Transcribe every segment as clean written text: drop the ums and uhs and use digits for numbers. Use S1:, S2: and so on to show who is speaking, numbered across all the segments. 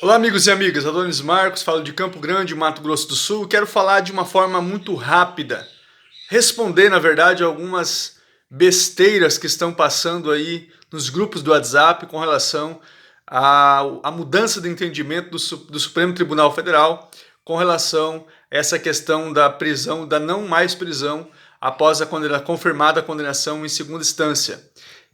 S1: Olá, amigos e amigas, Adonis Marcos, falo de Campo Grande, Mato Grosso do Sul. Quero falar de uma forma muito rápida, responder, na verdade, algumas besteiras que estão passando aí nos grupos do WhatsApp com relação à mudança de entendimento do Supremo Tribunal Federal com relação a essa questão da prisão, da não mais prisão após a confirmada condenação em segunda instância.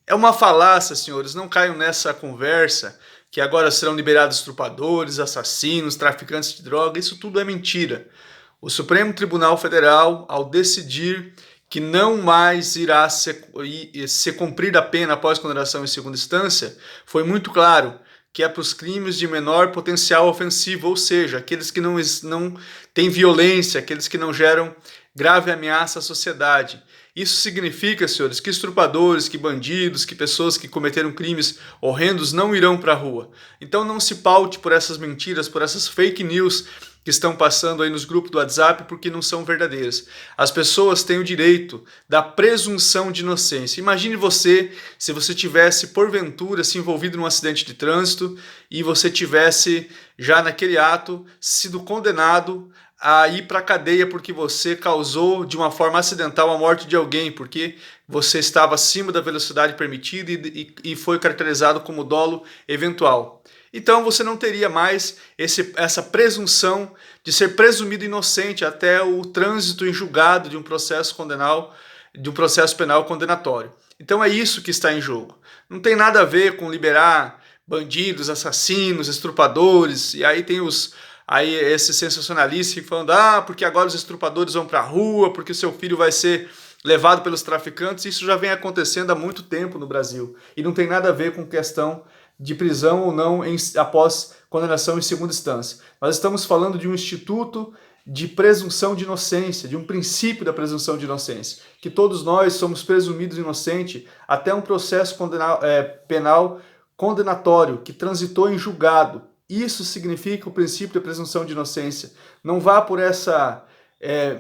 S1: É uma falácia, senhores, não caiam nessa conversa que agora serão liberados estrupadores, assassinos, traficantes de droga, isso tudo é mentira. O Supremo Tribunal Federal, ao decidir que não mais irá ser cumprida a pena após condenação em segunda instância, foi muito claro que é para os crimes de menor potencial ofensivo, ou seja, aqueles que não têm violência, aqueles que não geram grave ameaça à sociedade. Isso significa, senhores, que estrupadores, que bandidos, que pessoas que cometeram crimes horrendos não irão para a rua. Então não se paute por essas mentiras, por essas fake news que estão passando aí nos grupos do WhatsApp porque não são verdadeiras. As pessoas têm o direito da presunção de inocência. Imagine você se você tivesse, porventura, se envolvido num acidente de trânsito e você tivesse, já naquele ato, sido condenado a ir para a cadeia porque você causou de uma forma acidental a morte de alguém, porque você estava acima da velocidade permitida e foi caracterizado como dolo eventual. Então você não teria mais essa presunção de ser presumido inocente até o trânsito em julgado de um processo penal condenatório. Então é isso que está em jogo. Não tem nada a ver com liberar bandidos, assassinos, estrupadores, e aí tem esses sensacionalistas falando, porque agora os estrupadores vão para a rua, porque o seu filho vai ser levado pelos traficantes. Isso já vem acontecendo há muito tempo no Brasil e não tem nada a ver com questão de prisão ou não após condenação em segunda instância. Nós estamos falando de um instituto de presunção de inocência, de um princípio da presunção de inocência, que todos nós somos presumidos inocentes até um processo penal condenatório que transitou em julgado. Isso significa o princípio da presunção de inocência. Não vá por essa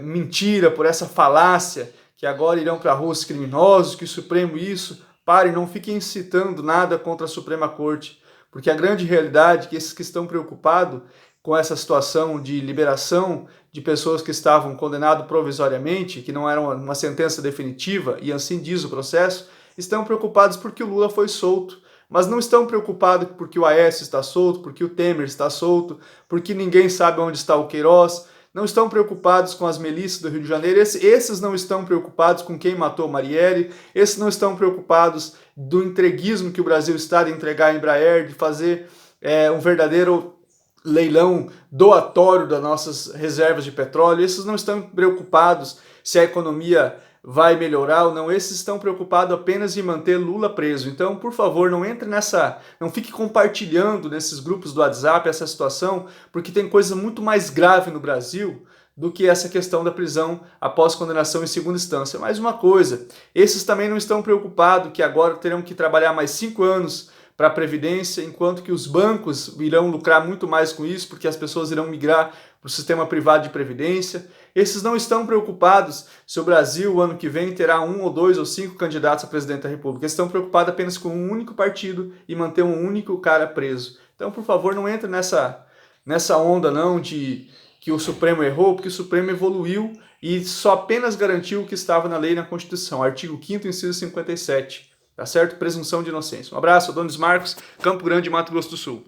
S1: mentira, por essa falácia, que agora irão para a rua os criminosos, que o Supremo isso. Pare, não fiquem incitando nada contra a Suprema Corte, porque a grande realidade é que esses que estão preocupados com essa situação de liberação de pessoas que estavam condenadas provisoriamente, que não era uma sentença definitiva, e assim diz o processo, estão preocupados porque o Lula foi solto. Mas não estão preocupados porque o Aécio está solto, porque o Temer está solto, porque ninguém sabe onde está o Queiroz. Não estão preocupados com as milícias do Rio de Janeiro, esses não estão preocupados com quem matou Marielle, esses não estão preocupados do entreguismo que o Brasil está de entregar a Embraer, de fazer um verdadeiro leilão doatório das nossas reservas de petróleo, esses não estão preocupados se a economia vai melhorar ou não, esses estão preocupados apenas em manter Lula preso. Então, por favor, não fique compartilhando nesses grupos do WhatsApp essa situação, porque tem coisa muito mais grave no Brasil do que essa questão da prisão após condenação em segunda instância. Mais uma coisa, esses também não estão preocupados que agora terão que trabalhar mais 5 anos para a Previdência, enquanto que os bancos irão lucrar muito mais com isso, porque as pessoas irão migrar para o sistema privado de Previdência. Esses não estão preocupados se o Brasil, o ano que vem, terá 1 ou 2 ou 5 candidatos a presidente da República. Eles estão preocupados apenas com um único partido e manter um único cara preso. Então, por favor, não entre nessa onda não de que o Supremo errou, porque o Supremo evoluiu e só apenas garantiu o que estava na lei e na Constituição, artigo 5º, inciso 57. Tá certo? Presunção de inocência. Um abraço, Adonis Marcos, Campo Grande, Mato Grosso do Sul.